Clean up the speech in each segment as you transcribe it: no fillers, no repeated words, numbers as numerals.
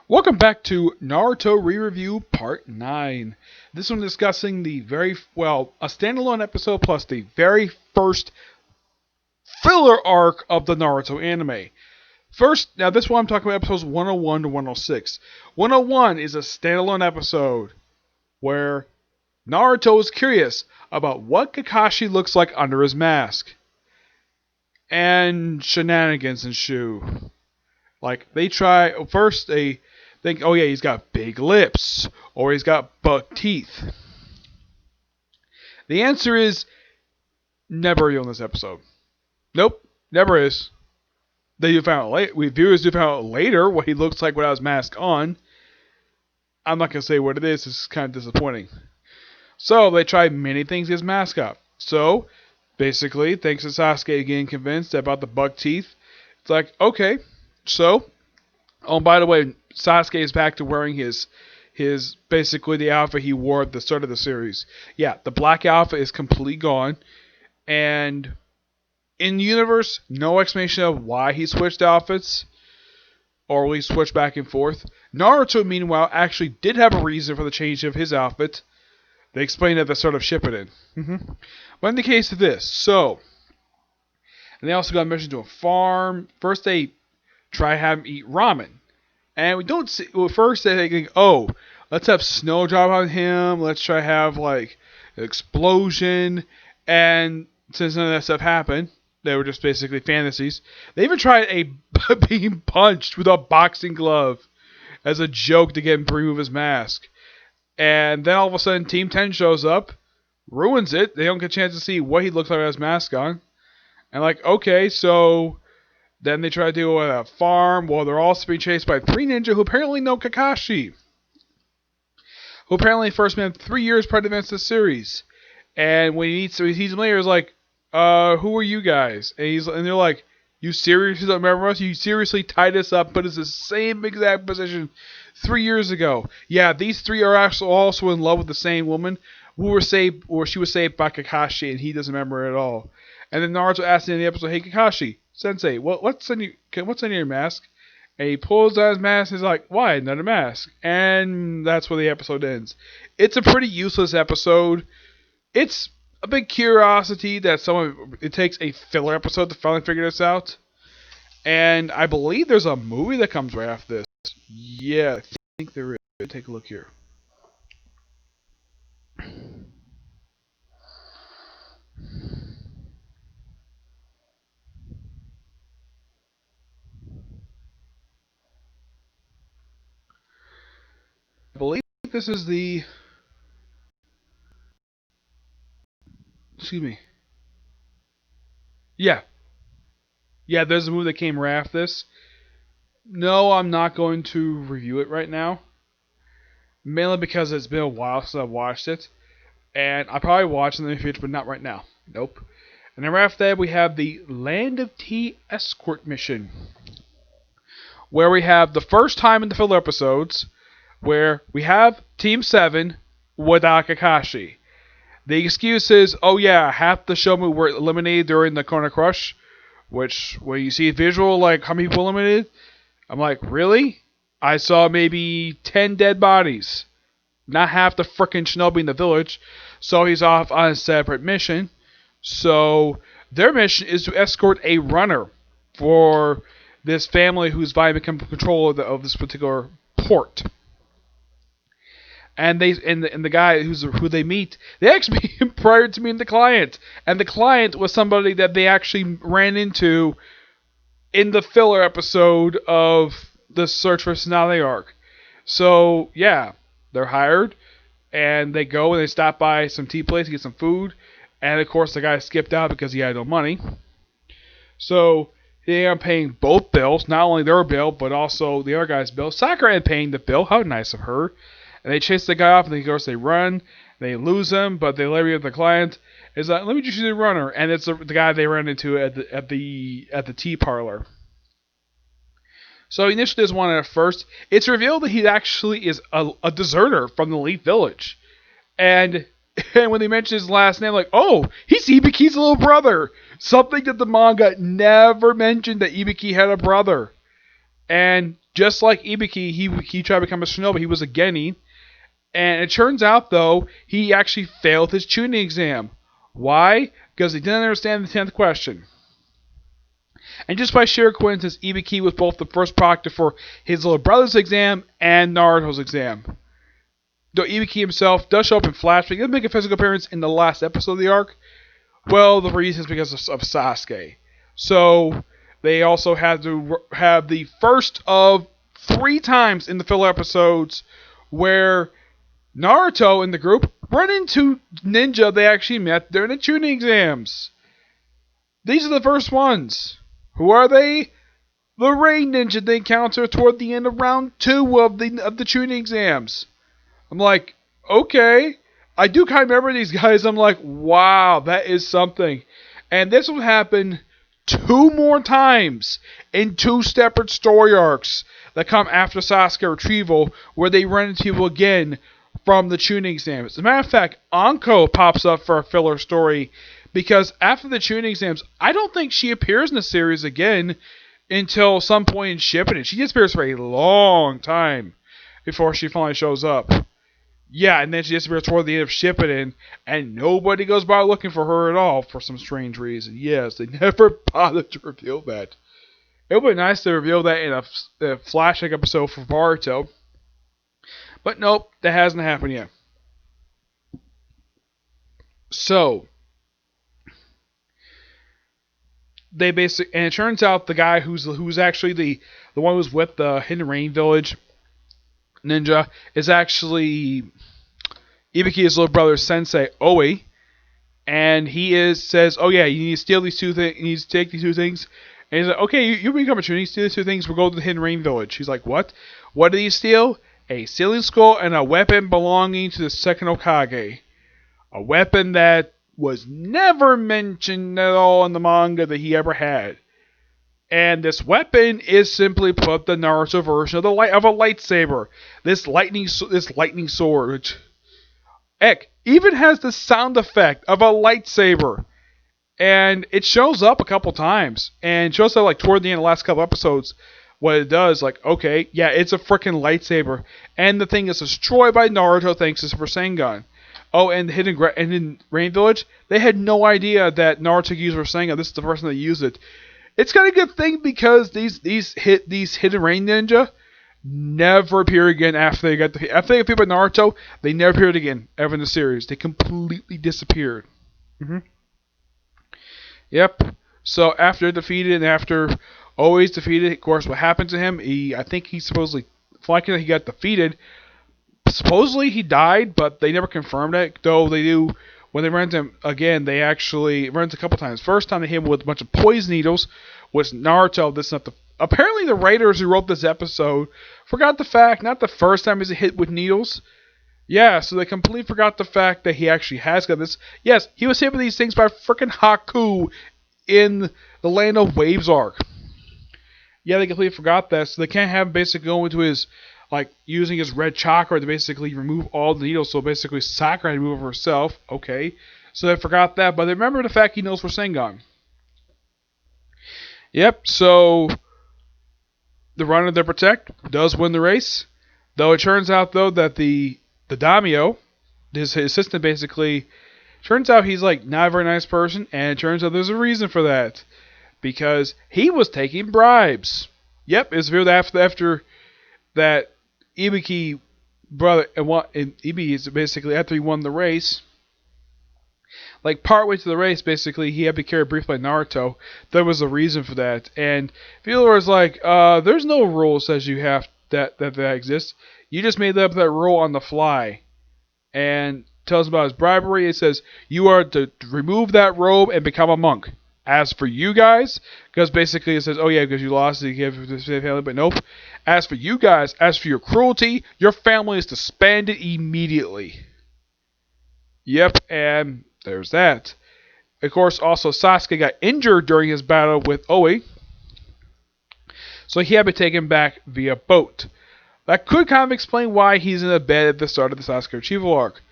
Welcome back to Naruto Re-Review Part 9. This one discussing a standalone episode plus the very first filler arc of the Naruto anime. First, now this one I'm talking about episodes 101 to 106. 101 is a standalone episode where Naruto is curious about what Kakashi looks like under his mask. And shenanigans ensue. Like, they think, oh yeah, he's got big lips, or he's got buck teeth. The answer is never revealed in this episode. Nope, never is. Viewers do find out later what he looks like without his mask on. I'm not gonna say what it is. It's kind of disappointing. So they tried many things to get his mask up. So basically, thanks to Sasuke getting convinced about the buck teeth, it's like, okay, so, oh, by the way, Sasuke is back to wearing his basically the outfit he wore at the start of the series. Yeah, the black outfit is completely gone, and in universe, no explanation of why he switched outfits, or he switched back and forth. Naruto, meanwhile, actually did have a reason for the change of his outfit. They explained at the start of Shippuden. But in the case of this, and they also got mentioned to a farm. First, they try to have him eat ramen. And we don't see, first they think, oh, let's have Snowdrop on him. Let's try to have, like, an explosion. And since none of that stuff happened, they were just basically fantasies. They even tried being punched with a boxing glove as a joke to get him to remove his mask. And then all of a sudden, Team 10 shows up, ruins it. They don't get a chance to see what he looks like with his mask on. And like, okay, so then they try to do a farm while they're also being chased by 3 ninja who apparently know Kakashi. Who apparently first met 3 years prior to the events of the series. And when he sees them later, he's like, who are you guys? And they're like, you seriously don't remember us? You seriously tied us up, put us in the same exact position 3 years ago. Yeah, these 3 are actually also in love with the same woman who was saved, or she was saved by Kakashi, and he doesn't remember her at all. And then Naruto asks in the episode, hey Kakashi, Sensei, what's in your mask? And he pulls out his mask and he's like, why, another mask? And that's where the episode ends. It's a pretty useless episode. It's a big curiosity that it takes a filler episode to finally figure this out. And I believe there's a movie that comes right after this. Yeah, I think there is. Take a look here. I believe this is the... Excuse me. Yeah. Yeah, there's a movie that came right after this. No, I'm not going to review it right now. Mainly because it's been a while since I've watched it. And I'll probably watch it in the future, but not right now. Nope. And then right after that, we have the Land of Tea Escort Mission. Where we have the first time in the filler episodes where we have Team 7 without Kakashi. The excuse is, oh yeah, half the showmen were eliminated during the Corner Crush. Which, when you see a visual, like, how many people eliminated, I'm like, really? I saw maybe 10 dead bodies. Not half the frickin' shinobi in the village. So he's off on a separate mission. So their mission is to escort a runner for this family who's vying to become control of this particular port. And the guy who they meet, they actually meet him prior to meeting the client. And the client was somebody that they actually ran into in the filler episode of the Search for Tsunade arc. So, yeah, they're hired. And they go and they stop by some tea place to get some food. And, of course, the guy skipped out because he had no money. So, they are paying both bills. Not only their bill, but also the other guy's bill. Sakura ended paying the bill. How nice of her. And they chase the guy off, and of course they run. They lose him, but they later get the client. Is like, let me just use the runner, and it's the guy they ran into at the tea parlor. So he initially doesn't want it at first. It's revealed that he actually is a deserter from the Elite Village, and when they mention his last name, like, oh, he's Ibuki's little brother. Something that the manga never mentioned, that Ibuki had a brother. And just like Ibiki, he tried to become a shinobi. He was a genin. And it turns out, though, he actually failed his tuning exam. Why? Because he didn't understand the 10th question. And just by sheer coincidence, Ibiki was both the first proctor for his little brother's exam and Naruto's exam. Though Ibiki himself does show up in flashback, he doesn't make a physical appearance in the last episode of the arc. Well, the reason is because of Sasuke. So, they also had to have the first of 3 times in the filler episodes where Naruto and the group run into ninja they actually met during the tuning exams. These are the first ones. Who are they? The rain ninja they encounter toward the end of round 2 of the tuning exams. I'm like, okay. I do kind of remember these guys. I'm like, wow, that is something. And this will happen 2 more times in 2 separate story arcs that come after Sasuke retrieval, where they run into people again from the tuning exams. As a matter of fact, Anko pops up for a filler story because after the tuning exams, I don't think she appears in the series again until some point in Shippuden. She disappears for a long time before she finally shows up. Yeah, and then she disappears toward the end of Shippuden, and nobody goes by looking for her at all for some strange reason. Yes, they never bothered to reveal that. It would be nice to reveal that in a flashback episode for Boruto. But nope, that hasn't happened yet. So, they basically, and it turns out the guy who's actually the one who's with the Hidden Rain Village ninja is actually Ibiki's little brother Sensei Oi, and he says, oh yeah, you need to steal these 2 things. You need to take these 2 things. And he's like, okay, you become a tuner. You steal these 2 things. We'll go to the Hidden Rain Village. He's like, what? What did he steal? A sealing skull and a weapon belonging to the second Hokage. A weapon that was never mentioned at all in the manga that he ever had. And this weapon is simply put the Naruto version of a lightsaber. This lightning sword, which, heck, even has the sound effect of a lightsaber. And it shows up a couple times, and shows up like toward the end of the last couple episodes. What it does, like, okay, yeah, it's a freaking lightsaber, and the thing is destroyed by Naruto thanks to Super Sengun. Oh, and in Rain Village, they had no idea that Naruto used Super Sengun. This is the first time they used it. It's kind of a good thing because these Hidden Rain Ninja never appear again after they got beat by Naruto. They never appeared again ever in the series. They completely disappeared. Yep. So after defeated and after always defeated, of course, what happened to him? I think he supposedly, he got defeated. Supposedly he died, but they never confirmed it. Though they do, when they ran into him again, they actually ran into a couple times. First time they hit him with a bunch of poison needles, which Naruto, apparently the writers who wrote this episode forgot the fact, not the first time he's hit with needles. Yeah, so they completely forgot the fact that he actually has got this. Yes, he was hit with these things by freaking Haku in the Land of Waves arc. Yeah, they completely forgot that, so they can't have him basically go into his, using his red chakra to basically remove all the needles, so basically Sakura had to move it herself. Okay, so they forgot that, but they remember the fact he knows for Sengun. Yep, so the runner they protect does win the race, though it turns out, though, that the daimyo, his assistant, basically, turns out he's, not a very nice person, and it turns out there's a reason for that. Because he was taking bribes. Yep, it's revealed after that Ibiki brother and Ibiki is basically after he won the race. Partway to the race, basically he had to be carried briefly by Naruto. There was a reason for that, and Feeler was like, "There's no rule that says you have that exists. You just made up that rule on the fly." And tells about his bribery. It says you are to remove that robe and become a monk. As for you guys, because basically it says, oh yeah, because you lost it, you gave it to the family, but nope. As for you guys, as for your cruelty, your family is disbanded immediately. Yep, and there's that. Of course, also Sasuke got injured during his battle with Oi, so he had to be taken back via boat. That could kind of explain why he's in a bed at the start of the Sasuke retrieval arc,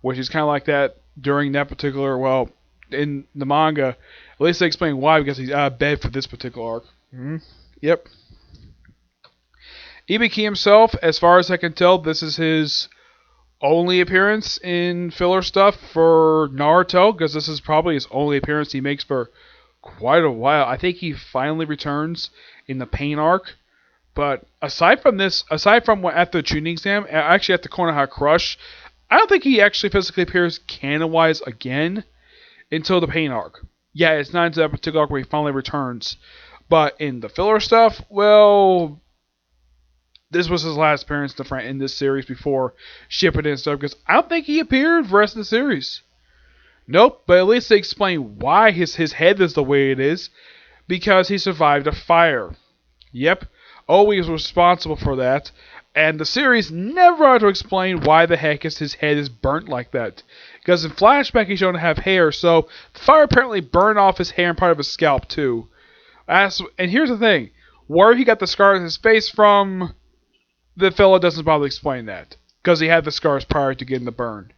which is kind of like that during that particular, in the manga. At least they explain why, because he's out of bed for this particular arc. Yep. Ibiki himself, as far as I can tell, this is his only appearance in filler stuff for Naruto, because this is probably his only appearance he makes for quite a while. I think he finally returns in the Pain arc. But aside from this, aside from at the Chunin exam, actually at the Konoha Crush, I don't think he actually physically appears canon-wise again until the Pain arc. Yeah, it's not until that particular arc where he finally returns. But in the filler stuff, well, this was his last appearance in this series before shipping and stuff, because I don't think he appeared for the rest of the series. Nope, but at least they explain why his head is the way it is, because he survived a fire. Yep, Owie was responsible for that, and the series never had to explain why the heck his head is burnt like that. Because in flashback he's shown to have hair, so the fire apparently burned off his hair and part of his scalp too. And here's the thing, where he got the scars on his face from, the fella doesn't bother to explain that. Because he had the scars prior to getting the burn.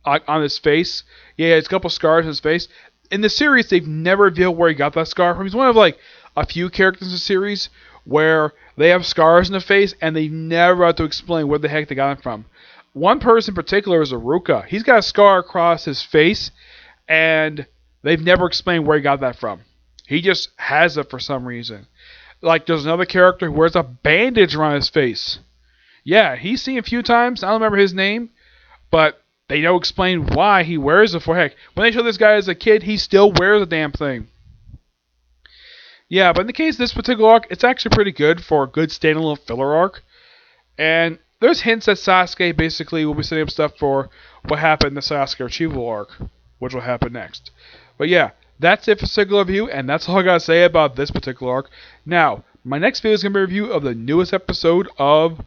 On his face. Yeah, he has a couple scars on his face. In the series, they've never revealed where he got that scar from. He's one of like a few characters in the series where they have scars in the face and they never have to explain where the heck they got it from. One person in particular is Aruka. He's got a scar across his face and they've never explained where he got that from. He just has it for some reason. Like, there's another character who wears a bandage around his face. Yeah, he's seen a few times. I don't remember his name, but they don't explain why he wears it for heck. When they show this guy as a kid, he still wears the damn thing. Yeah, but in the case of this particular arc, it's actually pretty good for a good standalone filler arc. And there's hints that Sasuke basically will be setting up stuff for what happened in the Sasuke Retrieval arc, which will happen next. But yeah, that's it for Singular Review, and that's all I gotta say about this particular arc. Now, my next video is gonna be a review of the newest episode of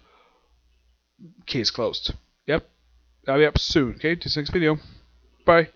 Case Closed. Yep, that'll be up soon. Okay, to the next video. Bye.